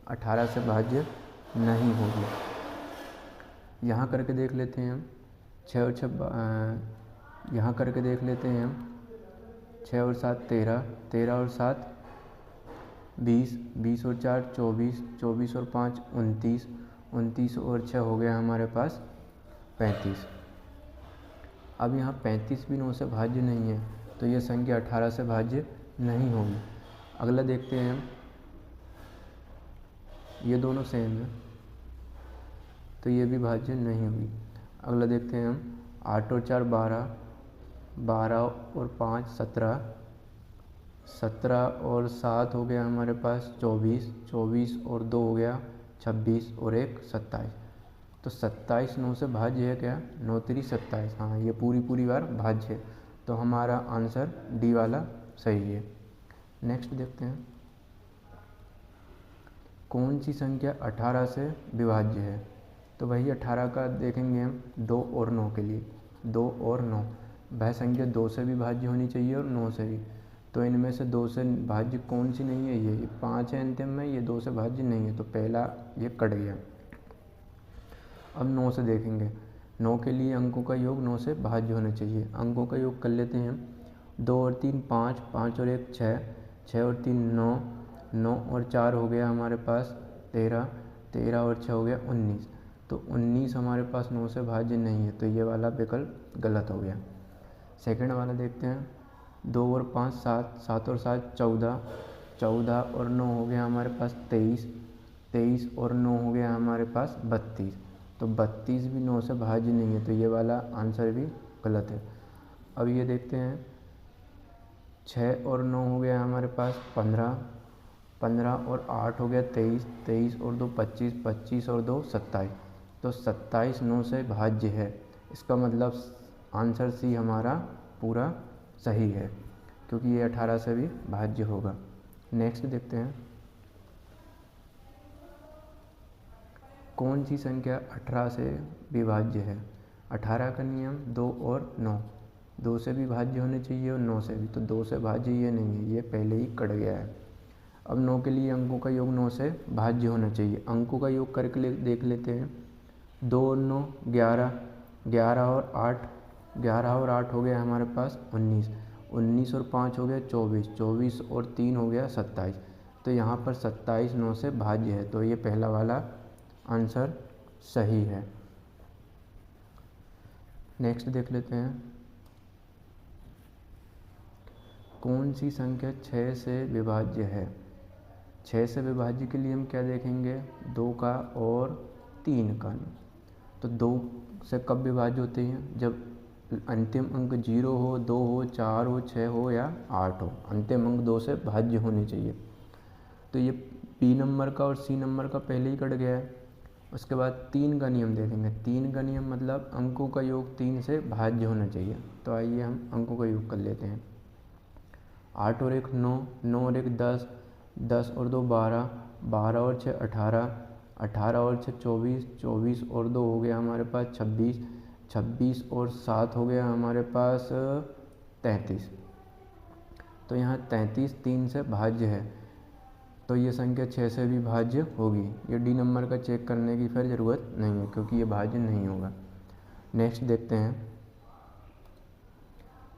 Speaker 1: 18 से भाज्य नहीं होगी। यहाँ करके देख लेते हैं हम 6 और 6, यहाँ करके देख लेते हैं हम 6 और 7 13, 13 और 7 20, 20 और 4 24, 24 और 5 29, 29 और 6 हो गया हमारे पास 35। अब यहाँ 35 भी 9 से भाज्य नहीं है, तो ये संख्या 18 से भाज्य नहीं होगी। अगला देखते हैं हम, ये दोनों सेम है तो ये भी भाज्य नहीं होगी। अगला देखते हैं हम 8 और 4 12, 12 और 5 17, 17 और 7 हो गया हमारे पास 24, 24 और 2 हो गया 26 और 1 27। तो 27 9 से भाज्य है क्या, 9 3 27, हाँ ये पूरी बार भाज्य है। तो हमारा आंसर डी वाला सही है। नेक्स्ट देखते हैं कौन सी संख्या 18 से विभाज्य है। तो वही 18 का देखेंगे हम 2 और 9 के लिए। 2 और 9, वह संख्या 2 से भी भाज्य होनी चाहिए और 9 से भी। तो इनमें से 2 से भाज्य कौन सी नहीं है, ये 5 है अंतिम में, ये 2 से भाज्य नहीं है, तो पहला ये कट गया। अब 9 से देखेंगे। 9 के लिए अंकों का योग 9 से भाज्य होना चाहिए। अंकों का योग कर लेते हैं हम। 2 और 3 5, 5 और 1 6, 6 और 3 9, 9 और 4 हो गया हमारे पास 13, 13 और 6 हो गया 19। तो 19 हमारे पास 9 से भाज्य नहीं है, तो ये वाला विकल्प गलत हो गया। सेकंड वाला देखते हैं। 2 और 5 7, 7 और 7 14, 14 और 9 हो गया हमारे पास 23, 23 और 9 हो गया हमारे पास 32। तो 32 भी 9 से भाज्य नहीं है, तो ये वाला आंसर भी गलत है। अब ये देखते हैं 6 और 9 हो गया हमारे पास 15, 15 और 8 हो गया 23, 23 और 2 25, 25 और 2 27। तो 27 9 से भाज्य है, इसका मतलब आंसर सी हमारा पूरा सही है, क्योंकि ये 18 से भी भाज्य होगा। नेक्स्ट देखते हैं कौन सी संख्या 18 से विभाज्य है। 18 का नियम 2 और 9, 2 से भी भाज्य होने चाहिए और 9 से भी, तो 2 से भाज्य ये नहीं है, ये पहले ही कट गया है। अब 9 के लिए अंकों का योग 9 से भाज्य होना चाहिए। अंकों का योग करके देख लेते हैं। 2 और 9 11, 11 और 8, 11 और 8 हो गया हमारे पास 19, 19 और 5 हो गया 24, 24 और 3 हो गया 27। तो यहाँ पर 27 9 से भाज्य है, तो ये पहला वाला आंसर सही है। नेक्स्ट देख लेते हैं कौन सी संख्या 6 से विभाज्य है। 6 से विभाज्य के लिए हम क्या देखेंगे, 2 का और 3 का। तो 2 से कब विभाज्य होते हैं, जब अंतिम अंक 0 हो, 2 हो, 4 हो, 6 हो या 8 हो, अंतिम अंक 2 से भाज्य होने चाहिए। तो ये बी नंबर का और सी नंबर का पहले ही कट गया है। उसके बाद 3 का नियम देखेंगे। 3 का नियम मतलब अंकों का योग 3 से भाज्य होना चाहिए। तो आइए हम अंकों का योग कर लेते हैं। 8 और 1 9, 9 और 1 10, 10 और 2 12, 12 और 6 18, 18 और 6 24, 24 और 2 हो गया हमारे पास 26, 26 और 7 हो गया हमारे पास 33। तो यहाँ 33 3 से भाज्य है, तो ये संख्या 6 से भी भाज्य होगी। ये डी नंबर का चेक करने की फिर ज़रूरत नहीं है क्योंकि ये भाज्य नहीं होगा। नेक्स्ट देखते हैं,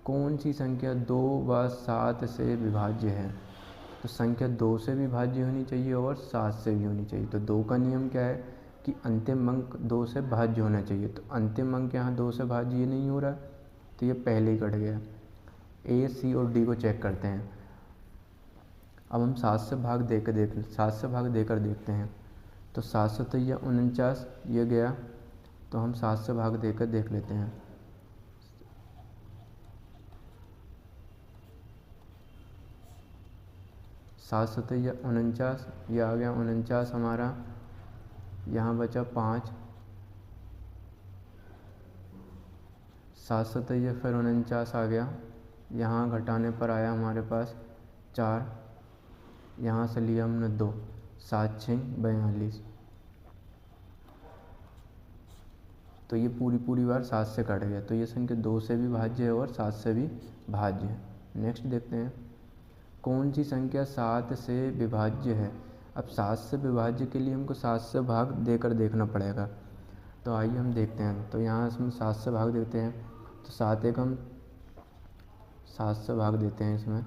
Speaker 1: कौन सी संख्या 2 व 7 से विभाज्य है। तो संख्या 2 से भी भाज्य होनी चाहिए और 7 से भी होनी चाहिए। तो 2 का नियम क्या है कि अंतिम अंक 2 से भाज्य होना चाहिए। तो अंतिम अंक यहाँ 2 से भाज्य नहीं हो रहा, तो ये पहले ही कट गया। ए, सी और डी को चेक करते हैं। अब हम 7 से भाग देकर देखते हैं। तो 7 से तो यह 49 ये गया, तो हम 7 से भाग देकर देख लेते हैं। 7 से तो यह 49 ये आ गया 49 हमारा, यहाँ बचा 5। 7 से तो यह फिर 49 आ गया, यहाँ घटाने पर आया हमारे पास 4, यहाँ से लिया हमने 2, 7 6 42। तो ये पूरी बार 7 से कट गया। तो ये संख्या 2 से भी भाज्य है और 7 से भी भाज्य है। नेक्स्ट देखते हैं, कौन सी संख्या 7 से विभाज्य है। अब 7 से विभाज्य के लिए हमको 7 से भाग देकर देखना पड़ेगा। तो आइए हम देखते हैं। तो यहाँ हम 7 से भाग देते हैं। तो 7 एक हम 7 से भाग देते हैं इसमें।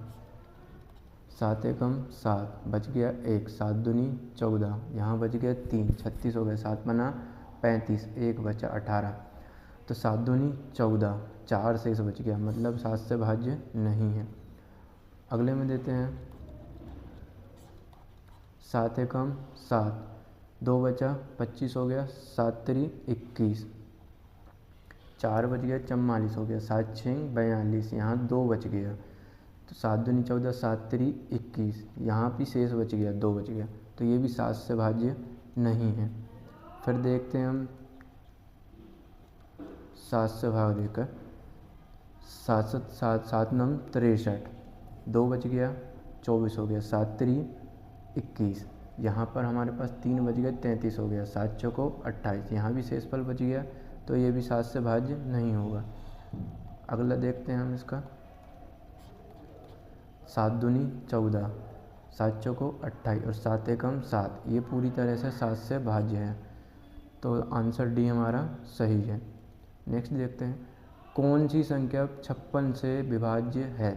Speaker 1: 7 एक हम 7, बच गया 1, 7 दूनी 14, यहाँ बच गया 3, 36 हो गया, 7 बना 35, 1 बचा 18। तो 7 दूनी 14, 4 शेष बच गया, मतलब 7 से भाज्य नहीं है। अगले में देते हैं 7 एक हम 7, 2 बचा 25 हो गया, 7 3 21, 4 बच गया 44 हो गया, 7 6 42, यहाँ 2 बच गया। तो 7 दूनी 14, 7 3 21, यहाँ भी शेष बच गया 2 बच गया। तो ये भी 7 से भाज्य नहीं है। फिर देखते हैं हम 7 से भाग देकर। 7 9 63, 2 बच गया 24 हो गया, 7 3 21, यहाँ पर हमारे पास 3 बच गया 33 हो गया, 7 चौको 28, यहाँ भी शेषफल बच गया। तो ये भी 7 से भाज्य नहीं होगा। अगला देखते हैं हम इसका। 7 दूनी 14, 7 चौको 28 और 7 एक हम 7, ये पूरी तरह से 7 से भाज्य है। तो आंसर डी हमारा सही है। नेक्स्ट देखते हैं, कौन सी संख्या 56 से विभाज्य है।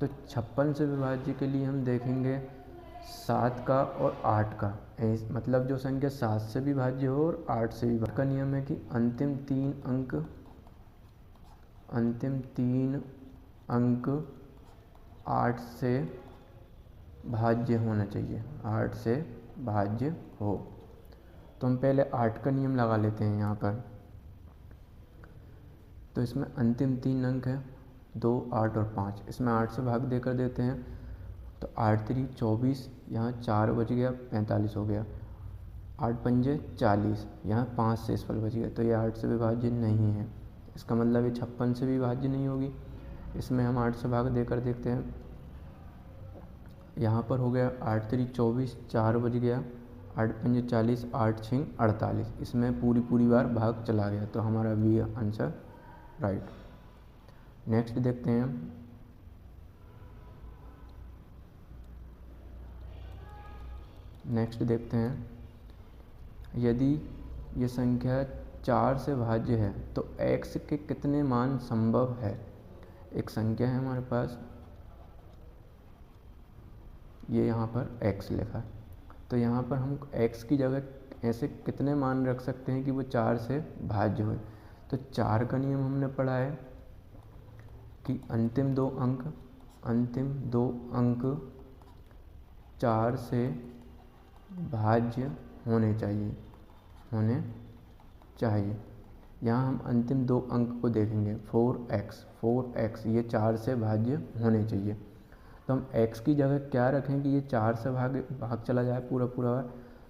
Speaker 1: तो 56 से विभाज्य के लिए हम देखेंगे 7 का और 8 का, मतलब जो संख्या 7 से भी भाज्य हो और 8 से भी भाज्य का नियम है कि अंतिम तीन अंक 8 से भाज्य होना चाहिए, 8 से भाज्य हो। तो हम पहले 8 का नियम लगा लेते हैं यहाँ पर। तो इसमें अंतिम 3 अंक है 2, 8 और 5, इसमें 8 से भाग देकर देते हैं। तो 8 3 24, यहाँ 4 बच गया 45 हो गया, 8 पंजे 40, यहाँ 5 शेषफल बच गया। तो ये 8 से विभाज्य नहीं है, इसका मतलब ये 56 से भी विभाज्य नहीं होगी। इसमें हम 8 से भाग देकर देखते हैं। यहाँ पर हो गया 8 3 24, 4 बच गया, 8 पंजे 40, 8 6 48, इसमें पूरी बार भाग चला गया। तो हमारा बी आंसर राइट। नेक्स्ट देखते हैं, यदि ये संख्या 4 से भाज्य है तो x के कितने मान संभव है। एक संख्या है हमारे पास, ये यहाँ पर x लिखा है। तो यहाँ पर हम x की जगह ऐसे कितने मान रख सकते हैं कि वो 4 से भाज्य हो। तो 4 का नियम हमने पढ़ा है कि अंतिम दो अंक 4 से भाज्य होने चाहिए। यहाँ हम अंतिम दो अंक को देखेंगे 4x ये 4 से भाज्य होने चाहिए। तो हम x की जगह क्या रखें कि ये 4 से भाग चला जाए पूरा पूरा।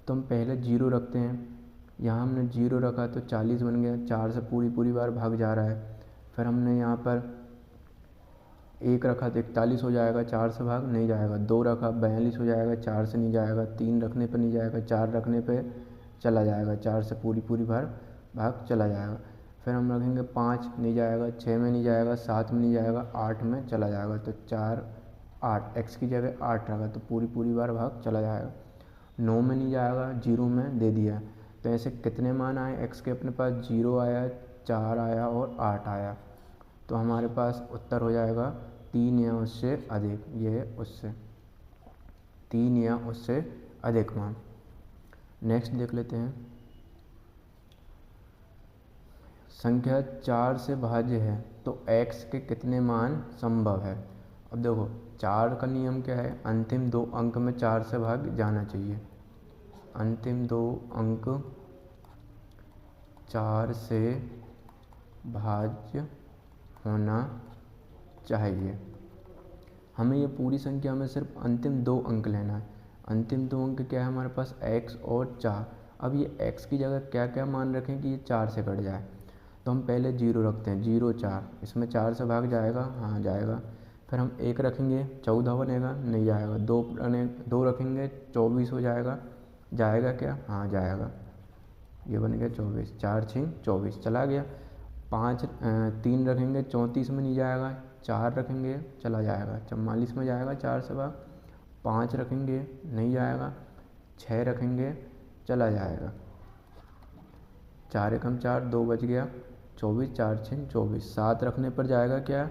Speaker 1: तो हम पहले 0 रखते हैं, यहाँ हमने 0 रखा तो 40 बन गया, 4 से पूरी बार भाग जा रहा है। फिर हमने यहाँ पर 1 रखा तो 41 हो जाएगा, 4 से भाग नहीं जाएगा। 2 रखा 42 हो जाएगा, 4 से नहीं जाएगा। 3 रखने पर नहीं जाएगा, 4 रखने पे चला जाएगा, 4 से पूरी बार भाग चला जाएगा। फिर हम रखेंगे 5 नहीं जाएगा, 6 में नहीं जाएगा, 7 में नहीं जाएगा, 8 में चला जाएगा। तो 4 8 x की जगह 8 रखा तो पूरी बार भाग चला जाएगा। 9 में नहीं जाएगा, 0 में दे दिया। तो ऐसे कितने मान आए x के अपने पास? 0 आया, 4 आया और 8 आया। तो हमारे पास उत्तर हो जाएगा 3 या उससे अधिक। ये उससे 3 या उससे अधिक मान। नेक्स्ट देख लेते हैं। संख्या 4 से भाज्य है तो x के कितने मान संभव है? अब देखो 4 का नियम क्या है? अंतिम दो अंक में 4 से भाग जाना चाहिए। अंतिम दो अंक 4 से भाज्य होना चाहिए। हमें ये पूरी संख्या में सिर्फ अंतिम दो अंक लेना है। अंतिम दो अंक क्या है हमारे पास? x और 4। अब ये x की जगह क्या क्या मान रखें कि ये 4 से कट जाए? तो हम पहले 0 रखते हैं, 0 4, इसमें 4 से भाग जाएगा, हाँ जाएगा। फिर हम 1 रखेंगे, 14 बनेगा, नहीं जाएगा। 2 रखेंगे, 24 हो जाएगा, जाएगा क्या? हाँ जाएगा, ये बन गया 24। 4 6 24 चला गया। 3 रखेंगे, 34 में नहीं जाएगा। 4 रखेंगे, चला जाएगा, 44 में जाएगा 4 से भाग। 5 रखेंगे, नहीं जाएगा। 6 रखेंगे, चला जाएगा। 4 एकम 4, 2 बच गया, 24, 4 6 24। 7 रखने पर जाएगा क्या?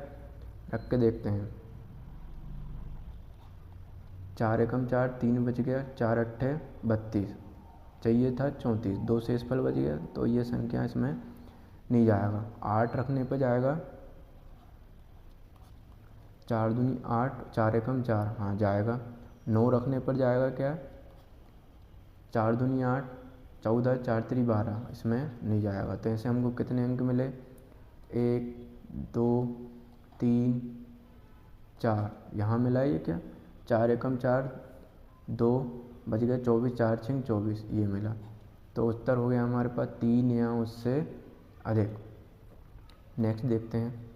Speaker 1: रख के देखते हैं। 4 एकम 4, 3 बच गया, 4 अट्ठे 32, चाहिए था 34, 2 शेषफल बच गया। तो ये संख्या इसमें नहीं जाएगा। 8 रखने पर जाएगा, 4 दूनी 8, 4 एकम 4, हाँ जाएगा। 9 रखने पर जाएगा क्या? 4 दूनी 8, 14, 4 3 12, इसमें नहीं जाएगा। तो ऐसे हमको कितने अंक मिले? 1 2 3 4, यहाँ मिला ये क्या? 4 एकम 4, 2 बच गया, 24, 4 6 24, ये मिला। तो उत्तर हो गया हमारे पास 3 या उससे अधिक। नेक्स्ट देखते हैं।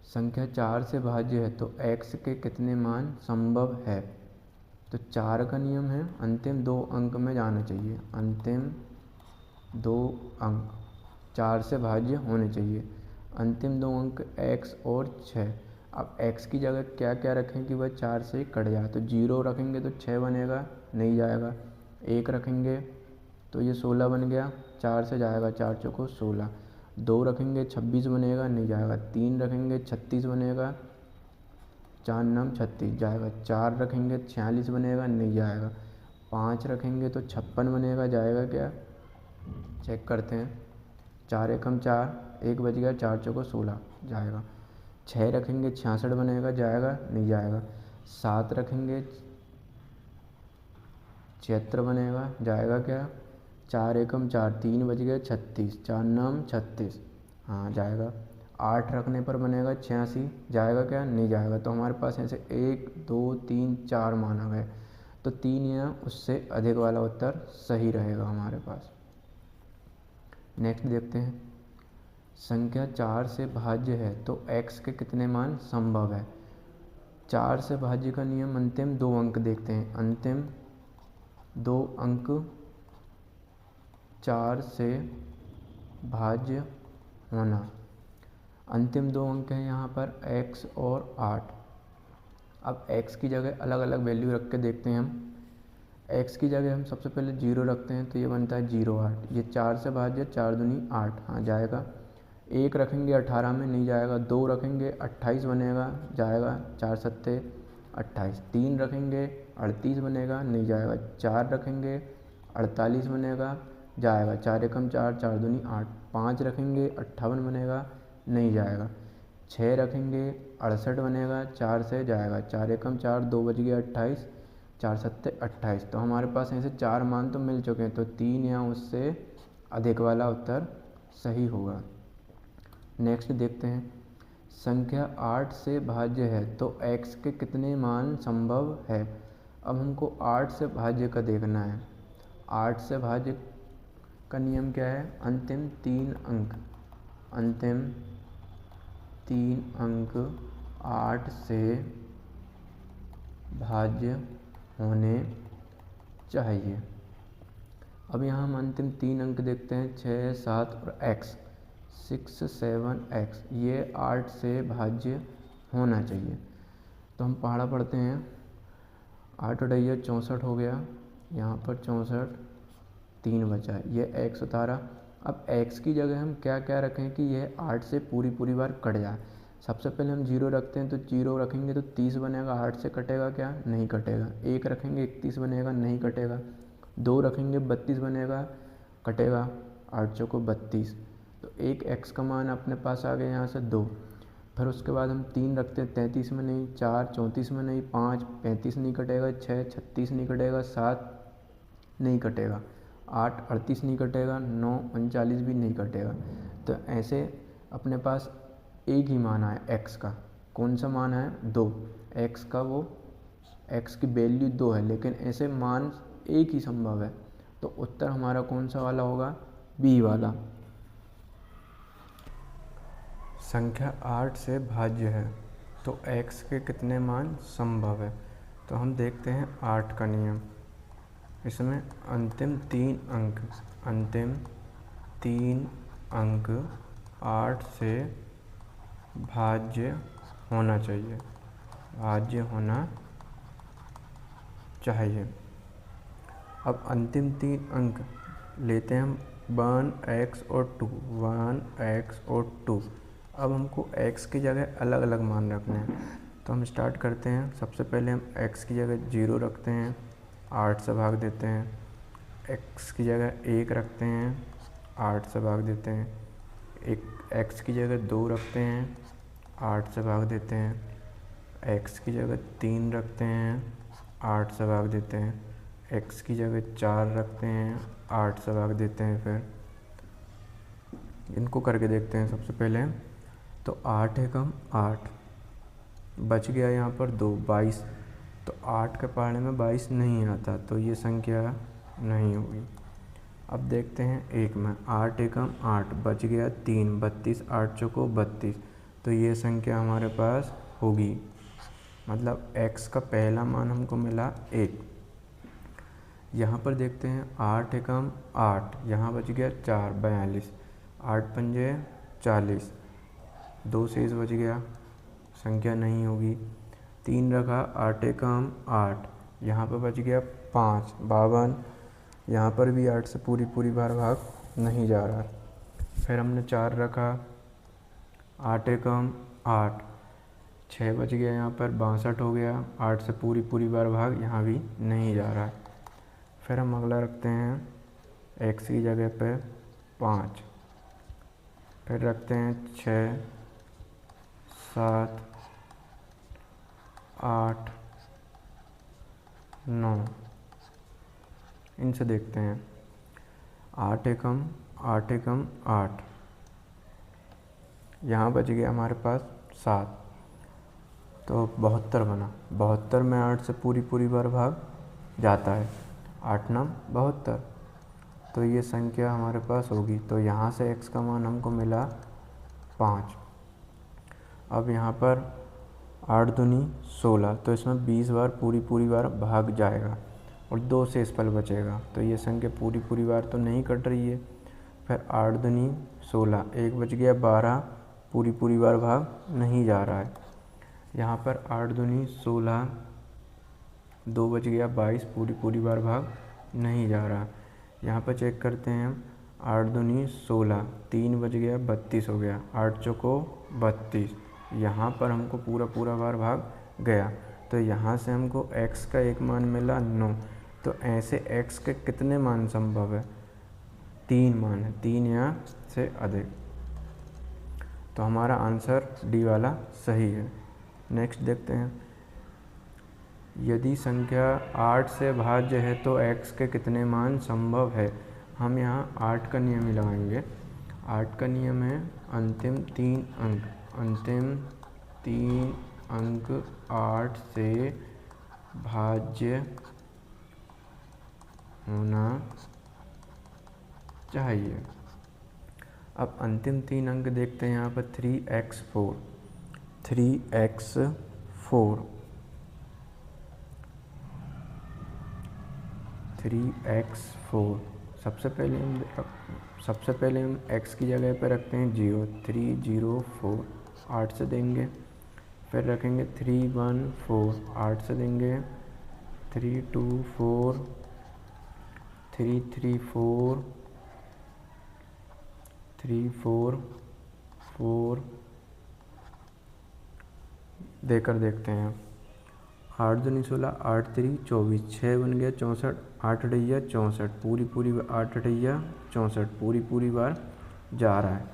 Speaker 1: संख्या 4 से भाज्य है तो x के कितने मान संभव है? तो 4 का नियम है अंतिम दो अंक में जाना चाहिए। अंतिम दो अंक 4 से भाज्य होने चाहिए। अंतिम दो अंक x और 6। अब x की जगह क्या क्या रखें कि वह 4 से कट जाए? तो 0 रखेंगे तो 6 बनेगा, नहीं जाएगा। 1 रखेंगे तो ये 16 बन गया, 4 से जाएगा, 4 चौको 16। 2 रखेंगे 26 बनेगा, नहीं जाएगा। 3 रखेंगे 36 बनेगा, 4 9 36 जाएगा। 4 रखेंगे 46 बनेगा, नहीं जाएगा। 5 रखेंगे तो 56 बनेगा, जाएगा क्या? चेक करते हैं। 4 एकम 4, 1 बच गया, 4 चौको 16, जाएगा। 6 रखेंगे 66 बनेगा, जाएगा, नहीं जाएगा। 7 रखेंगे 76 बनेगा, जाएगा क्या? 4 एकम 4, 3 बज गया 36, 4 9 36, हाँ जाएगा। 8 रखने पर बनेगा 86, जाएगा क्या? नहीं जाएगा। तो हमारे पास ऐसे 1 2 3 4 मान आ गए। तो 3 या उससे अधिक वाला उत्तर सही रहेगा हमारे पास। नेक्स्ट देखते हैं। संख्या 4 से भाज्य है तो x के कितने मान संभव है? 4 से भाज्य का नियम अंतिम दो अंक देखते हैं। अंतिम दो अंक 4 से भाज्य होना। अंतिम दो अंक हैं यहाँ पर x और 8। अब x की जगह अलग अलग वैल्यू रख के देखते हैं हम। x की जगह हम सबसे पहले 0 रखते हैं तो ये बनता है 0 8। ये 4 से भाज्य, 4 दूनी 8, हाँ जाएगा। 1 रखेंगे 18 में, नहीं जाएगा। 2 रखेंगे 28 बनेगा, जाएगा। 4 सत्ते 28। 3 रखेंगे 38 बनेगा, नहीं जाएगा। 4 रखेंगे 48 बनेगा, जाएगा। 4 एकम 4, 4 दूनी 8। 5 रखेंगे 58 बनेगा, नहीं जाएगा। 6 रखेंगे 68 बनेगा, 4 से जाएगा। 4 एकम 4, 2 बज गया 28, 4 सत्ते 28। तो हमारे पास ऐसे 4 मान तो मिल चुके हैं। तो 3 या उससे अधिक वाला उत्तर सही होगा। नेक्स्ट देखते हैं, संख्या 8 से भाज्य है तो x के कितने मान संभव है। अब हमको 8 से भाज्य का देखना है। 8 से भाज्य का नियम क्या है, अंतिम 3 अंक, अंतिम 3 अंक 8 से भाज्य होने चाहिए। अब यहाँ हम अंतिम 3 अंक देखते हैं, 6, 7 और x, 6, 7, x, ये 8 से भाज्य होना चाहिए। तो हम पहाड़ा पढ़ते हैं, 8 × 64 हो गया, यहाँ पर 64, 3 बचा है, ये x उतारा। अब x की जगह हम क्या क्या रखें कि यह 8 से पूरी बार कट जाए। सबसे पहले हम 0 रखते हैं, तो 0 रखेंगे तो 30 बनेगा, 8 से कटेगा क्या, नहीं कटेगा। 1 रखेंगे 31 बनेगा, नहीं कटेगा। 2 रखेंगे 32 बनेगा, कटेगा, 8 चौको 32। तो एक x का मान अपने पास आ गया यहाँ से 2। फिर उसके बाद हम 3 रखते हैं, 33 में नहीं, 4 34 में नहीं, 5 35 नहीं कटेगा, 6 36 नहीं कटेगा, 7 नहीं कटेगा, 8 38 नहीं कटेगा, 9 39 भी नहीं कटेगा। तो ऐसे अपने पास एक ही मान है x का, कौन सा मान है, 2। x का वो x की वैल्यू 2 है, लेकिन ऐसे मान एक ही संभव है। तो उत्तर हमारा कौन सा वाला होगा, बी वाला। संख्या 8 से भाज्य है तो x के कितने मान संभव है। तो हम देखते हैं 8 का नियम, इसमें अंतिम 3 अंक, अंतिम 3 अंक 8 से भाज्य होना चाहिए, भाज्य होना चाहिए। अब अंतिम 3 अंक लेते हैं हम 1x और 2, 1x और 2। अब हमको x की जगह अलग अलग मान रखने हैं। तो हम स्टार्ट करते हैं, सबसे पहले हम x की जगह 0 रखते हैं, 8 से भाग देते हैं। x की जगह 1 रखते हैं, 8 से भाग देते हैं। एक x की जगह 2 रखते हैं, 8 से भाग देते हैं। x की जगह 3 रखते हैं, 8 से भाग देते हैं। x की जगह 4 रखते हैं, 8 से भाग देते हैं। फिर इनको करके देखते हैं। सबसे पहले तो 8 एकम 8, बच गया यहाँ पर 2, 22। तो 8 के पहाड़े में 22 नहीं आता, तो ये संख्या नहीं होगी। अब देखते हैं 1 में, 8 एकम 8, बच गया 3, 32, 8 चौको 32। तो ये संख्या हमारे पास होगी, मतलब x का पहला मान हमको मिला 1। यहाँ पर देखते हैं 8 एकम 8, यहाँ बच गया 4, 42, 8 पंजे 40, 2 शेष बच गया, संख्या नहीं होगी। 3 रखा, 8 एकम 8, यहाँ पर बच गया 5, 52, यहाँ पर भी 8 से पूरी बार भाग नहीं जा रहा। फिर हमने 4 रखा, 8 एकम 8, 6 बच गया, यहाँ पर 62 हो गया, 8 से पूरी बार भाग यहाँ भी नहीं जा रहा है। फिर हम अगला रखते हैं x की जगह पे 5, फिर रखते हैं 6, 7, 8, 9। इनसे देखते हैं 8 एकम 8 एकम 8, यहाँ बच गया हमारे पास 7, तो 72 बना। 72 में 8 से पूरी बार भाग जाता है, 8 9 72। तो ये संख्या हमारे पास होगी। तो यहाँ से x का मान हमको मिला 5। अब यहाँ पर 8 दूनी 16, तो इसमें 20 बार पूरी बार भाग जाएगा और 2 शेष पल बचेगा। तो ये संख्या पूरी बार तो नहीं कट रही है। फिर 8 दूनी 16, 1 बच गया 12, पूरी बार भाग नहीं जा रहा है। यहाँ पर 8 दूनी 16, 2 बच गया 22, पूरी बार भाग नहीं जा रहा। यहाँ पर चेक करते हैं हम, 8 दूनी 16, 3 बच गया 32 हो गया, 8 चौको 32, यहाँ पर हमको पूरा बार भाग गया। तो यहाँ से हमको x का एक मान मिला 9। तो ऐसे x के कितने मान संभव है, 3 मान है, 3 या से अधिक। तो हमारा आंसर डी वाला सही है। नेक्स्ट देखते हैं, यदि संख्या 8 से भाज्य है तो x के कितने मान संभव है। हम यहाँ 8 का नियम ही लगाएंगे। 8 का नियम है अंतिम 3 अंक, अंतिम 3 अंक 8 से भाज्य होना चाहिए। अब अंतिम 3 अंक देखते हैं यहाँ पर 3x4, 3x4, 3x4। सबसे पहले हम x की जगह पर रखते हैं 0, 304, 8 से देंगे। फिर रखेंगे 314, 8 से देंगे। 324, 334, 344 देकर देखते हैं। 8 दूनी 16, 8 3 24, 6 बन गया 64, 8 अठैया 64, पूरी 8 अठैया 64, पूरी बार जा रहा है।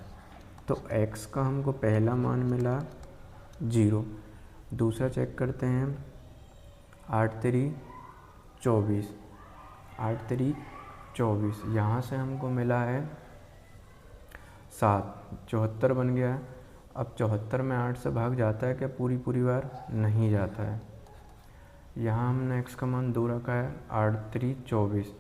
Speaker 1: तो x का हमको पहला मान मिला 0। दूसरा चेक करते हैं 8 3 24, 8 3 24, यहाँ से हमको मिला है 7, 74 बन गया है। अब 74 में 8 से भाग जाता है क्या पूरी बार? नहीं जाता है। यहाँ हमने x का मान 2 रखा है। 8 3 24,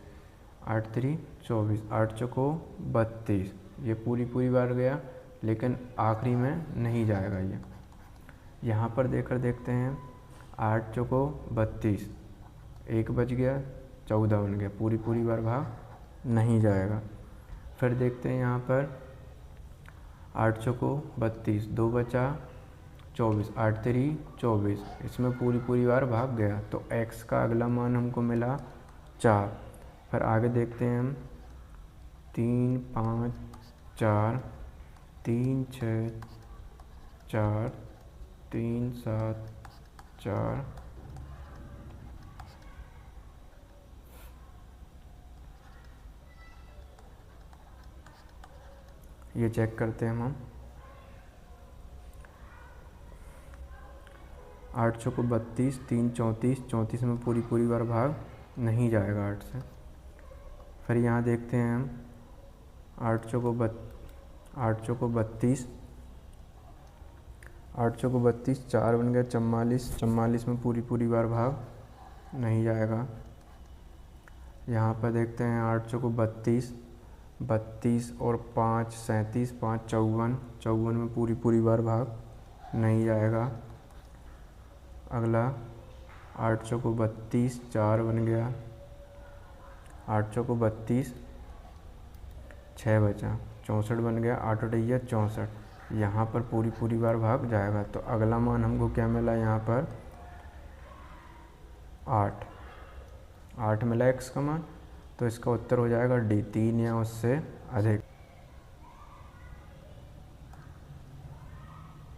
Speaker 1: 8 3 24, 8 चौको 32, ये पूरी बार गया, लेकिन आखिरी में नहीं जाएगा ये। यहाँ पर देकर देखते हैं 8 चौको 32, 1 बच गया 14 बन गया, पूरी बार भाग नहीं जाएगा। फिर देखते हैं यहाँ पर 8 चौको 32, 2 बचा 24, 8 3 24, इसमें पूरी बार भाग गया। तो x का अगला मान हमको मिला 4। फिर आगे देखते हैं हम 3 5 4, 3 6 4, 3 7 4, ये चेक करते हैं हम। 8 चौको 32, 3 34, 34 में पूरी बार भाग नहीं जाएगा 8 से। फिर यहाँ देखते हैं हम 8 चौको 32, 8 चौको 32, 4 बन गया 44, 44 में पूरी बार भाग नहीं जाएगा। यहाँ पर देखते हैं 8 चौको 32, 32 और 5 37, 5 54, 54 में पूरी बार भाग नहीं जाएगा। अगला 8 चौको 32, 4 बन गया, 8 चौको 32, 6 बचा 64 बन गया, 8 अठैया 64, यहाँ पर पूरी बार भाग जाएगा। तो अगला मान हमको क्या मिला यहाँ पर 8 मिला x का मान। तो इसका उत्तर हो जाएगा D, 3 या उससे अधिक।